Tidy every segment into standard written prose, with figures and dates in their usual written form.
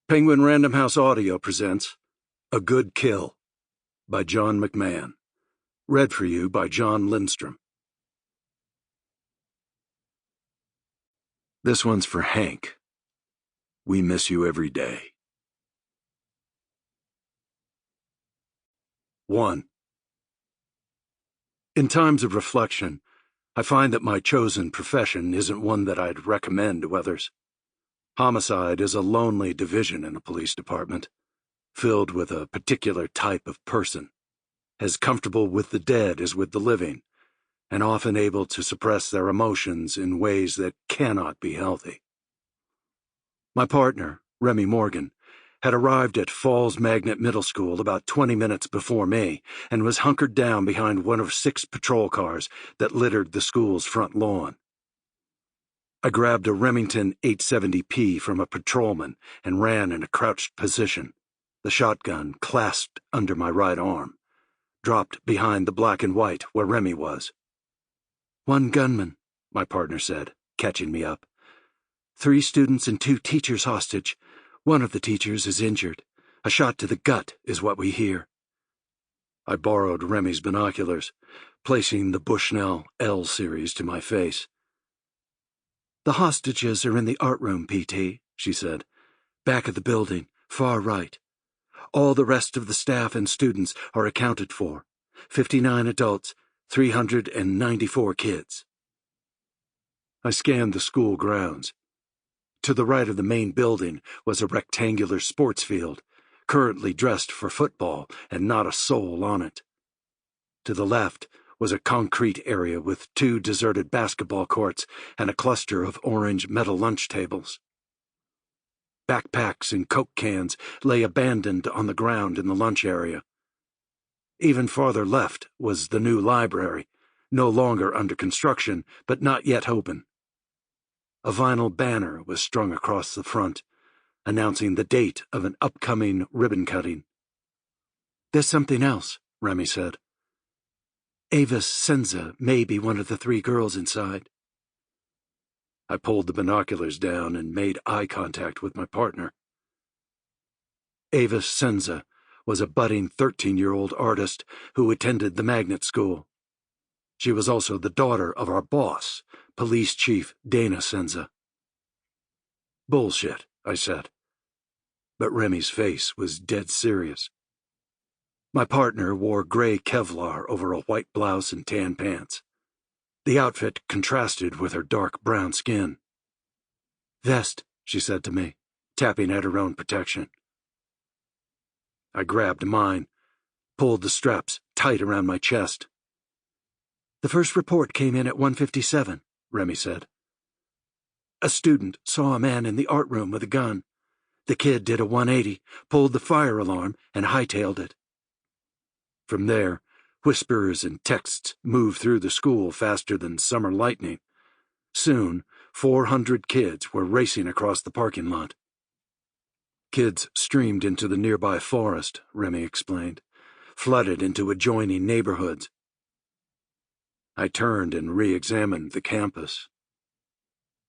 Penguin Random House Audio presents A Good Kill by Jon Mcmahon. Read for you by Jon Lindstrom. This one's for Hank. We miss you every day. 1. In times of reflection, I find that my chosen profession isn't one that I'd recommend to others. Homicide is a lonely division in a police department, filled with a particular type of person, as comfortable with the dead as with the living, and often able to suppress their emotions in ways that cannot be healthy. My partner, Remy Morgan, had arrived at Falls Magnet Middle School about 20 minutes before me and was hunkered down behind one of 6 patrol cars that littered the school's front lawn. I grabbed a Remington 870P from a patrolman and ran in a crouched position, the shotgun clasped under my right arm, dropped behind the black and white where Remy was. "One gunman," my partner said, catching me up. 3 students and 2 teachers hostage. One of the teachers is injured. A shot to the gut is what we hear. I borrowed Remy's binoculars, placing the Bushnell L series to my face. "The hostages are in the art room, PT," she said. "Back of the building, far right. All the rest of the staff and students are accounted for. 59 adults, 394 kids." I scanned the school grounds. To the right of the main building was a rectangular sports field, currently dressed for football and not a soul on it. To the left was a concrete area with 2 deserted basketball courts and a cluster of orange metal lunch tables. Backpacks and Coke cans lay abandoned on the ground in the lunch area. Even farther left was the new library, no longer under construction, but not yet open. A vinyl banner was strung across the front, announcing the date of an upcoming ribbon cutting. "There's something else," Remy said. "Avis Senza may be one of the 3 girls inside." I pulled the binoculars down and made eye contact with my partner. Avis Senza was a budding 13-year-old artist who attended the magnet school. She was also the daughter of our boss, Police Chief Dana Senza. "Bullshit," I said. But Remy's face was dead serious. My partner wore gray Kevlar over a white blouse and tan pants. The outfit contrasted with her dark brown skin. "Vest," she said to me, tapping at her own protection. I grabbed mine, pulled the straps tight around my chest. "The first report came in at 1:57, Remy said. "A student saw a man in the art room with a gun. The kid did a 180, pulled the fire alarm, and hightailed it." From there, whispers and texts moved through the school faster than summer lightning. Soon, 400 kids were racing across the parking lot. Kids streamed into the nearby forest, Remy explained, flooded into adjoining neighborhoods. I turned and re-examined the campus.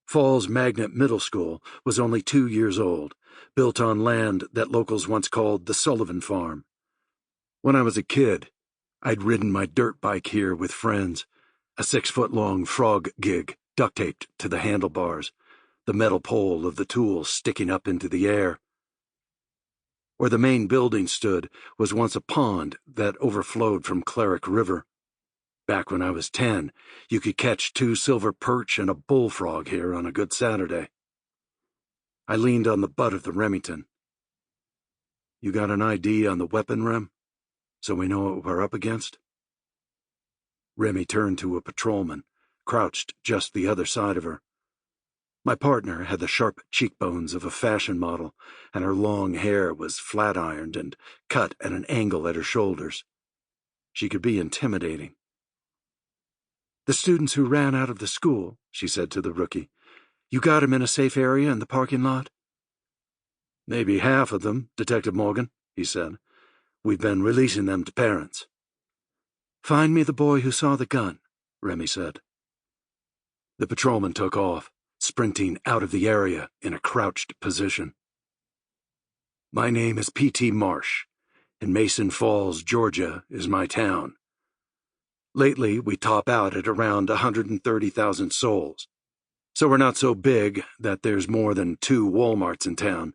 Falls Magnet Middle School was only 2 years old, built on land that locals once called the Sullivan Farm. When I was a kid, I'd ridden my dirt bike here with friends, a 6-foot-long frog gig duct-taped to the handlebars, the metal pole of the tool sticking up into the air. Where the main building stood was once a pond that overflowed from Cleric River. Back when I was 10, you could catch 2 silver perch and a bullfrog here on a good Saturday. I leaned on the butt of the Remington. "You got an ID on the weapon, Rem? So we know what we're up against?" Remy turned to a patrolman, crouched just the other side of her. My partner had the sharp cheekbones of a fashion model, and her long hair was flat-ironed and cut at an angle at her shoulders. She could be intimidating. "The students who ran out of the school," she said to the rookie. "You got 'em in a safe area in the parking lot?" "Maybe half of them, Detective Morgan," he said. "We've been releasing them to parents." "Find me the boy who saw the gun," Remy said. The patrolman took off, sprinting out of the area in a crouched position. My name is P.T. Marsh, and Mason Falls, Georgia is my town. Lately, we top out at around 130,000 souls, so we're not so big that there's more than 2 Walmarts in town.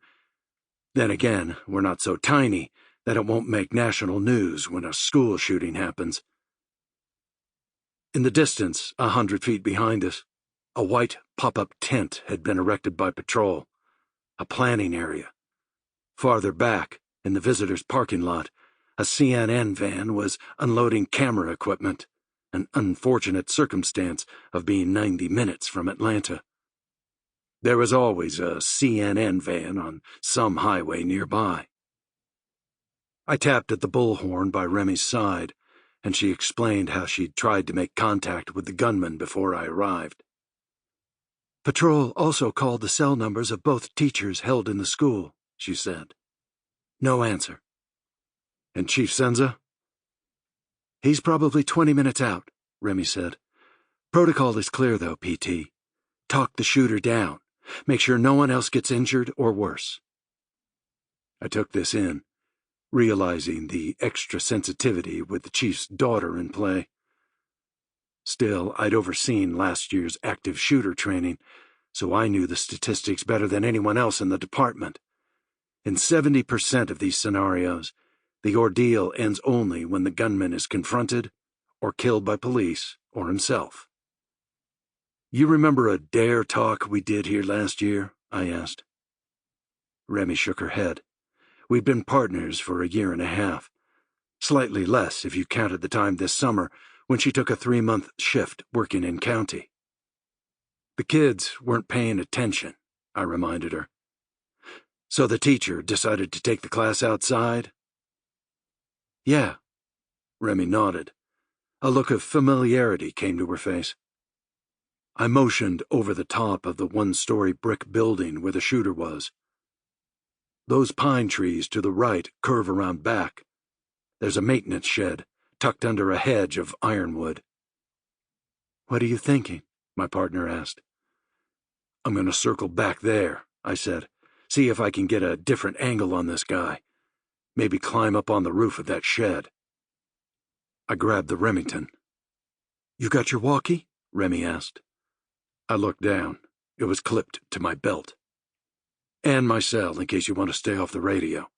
Then again, we're not so tiny that it won't make national news when a school shooting happens. In the distance, 100 feet behind us, a white pop-up tent had been erected by patrol, a planning area. Farther back, in the visitors' parking lot, a CNN van was unloading camera equipment, an unfortunate circumstance of being 90 minutes from Atlanta. There was always a CNN van on some highway nearby. I tapped at the bullhorn by Remy's side, and she explained how she'd tried to make contact with the gunman before I arrived. Patrol also called the cell numbers of both teachers held in the school, she said. No answer. And Chief Senza? He's probably 20 minutes out, Remy said. Protocol is clear, though, PT. Talk the shooter down. Make sure no one else gets injured or worse. I took this in, realizing the extra sensitivity with the chief's daughter in play. Still, I'd overseen last year's active shooter training, so I knew the statistics better than anyone else in the department. In 70% of these scenarios, the ordeal ends only when the gunman is confronted or killed by police or himself. You remember a dare talk we did here last year? I asked. Remy shook her head. We'd been partners for a year and a half. Slightly less if you counted the time this summer when she took a 3-month shift working in county. The kids weren't paying attention, I reminded her. So the teacher decided to take the class outside? Yeah, Remy nodded. A look of familiarity came to her face. I motioned over the top of the 1-story brick building where the shooter was. Those pine trees to the right curve around back. There's a maintenance shed tucked under a hedge of ironwood. What are you thinking? My partner asked. I'm going to circle back there, I said. See if I can get a different angle on this guy. Maybe climb up on the roof of that shed. I grabbed the Remington. You got your walkie? Remy asked. I looked down. It was clipped to my belt. And my cell, in case you want to stay off the radio.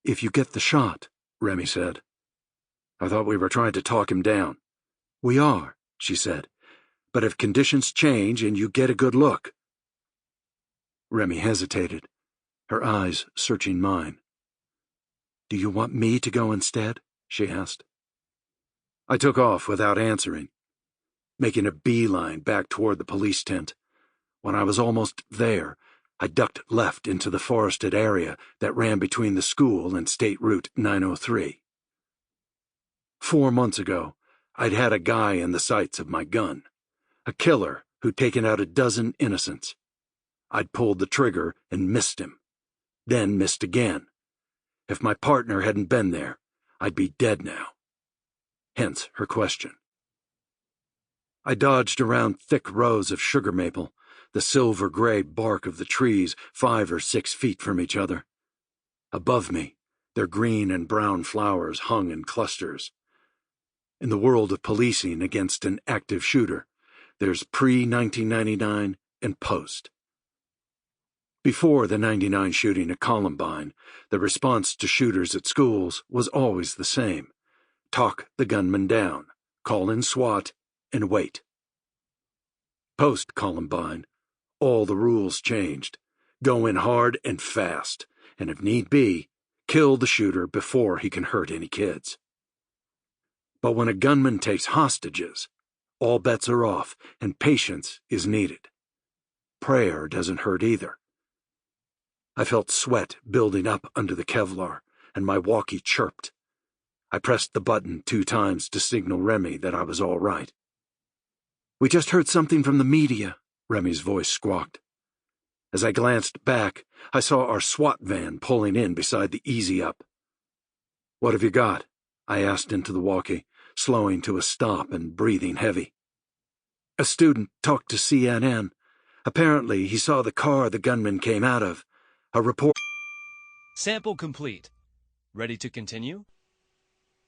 If you get the shot, Remy said. I thought we were trying to talk him down. We are, she said. But if conditions change and you get a good look. Remy hesitated, her eyes searching mine. Do you want me to go instead? She asked. I took off without answering, making a beeline back toward the police tent. When I was almost there, I ducked left into the forested area that ran between the school and State Route 903. 4 months ago, I'd had a guy in the sights of my gun, a killer who'd taken out a dozen innocents. I'd pulled the trigger and missed him, then missed again. If my partner hadn't been there, I'd be dead now. Hence her question. I dodged around thick rows of sugar maple, the silver-gray bark of the trees 5 or 6 feet from each other. Above me, their green and brown flowers hung in clusters. In the world of policing against an active shooter, there's pre-1999 and post. Before the '99 shooting at Columbine, the response to shooters at schools was always the same. Talk the gunman down, call in SWAT, and wait. Post-Columbine, all the rules changed. Go in hard and fast, and if need be, kill the shooter before he can hurt any kids. But when a gunman takes hostages, all bets are off and patience is needed. Prayer doesn't hurt either. I felt sweat building up under the Kevlar, and my walkie chirped. I pressed the button 2 times to signal Remy that I was all right. We just heard something from the media, Remy's voice squawked. As I glanced back, I saw our SWAT van pulling in beside the Easy Up. What have you got? I asked into the walkie, slowing to a stop and breathing heavy. A student talked to CNN. Apparently, he saw the car the gunman came out of. A report... Sample complete. Ready to continue?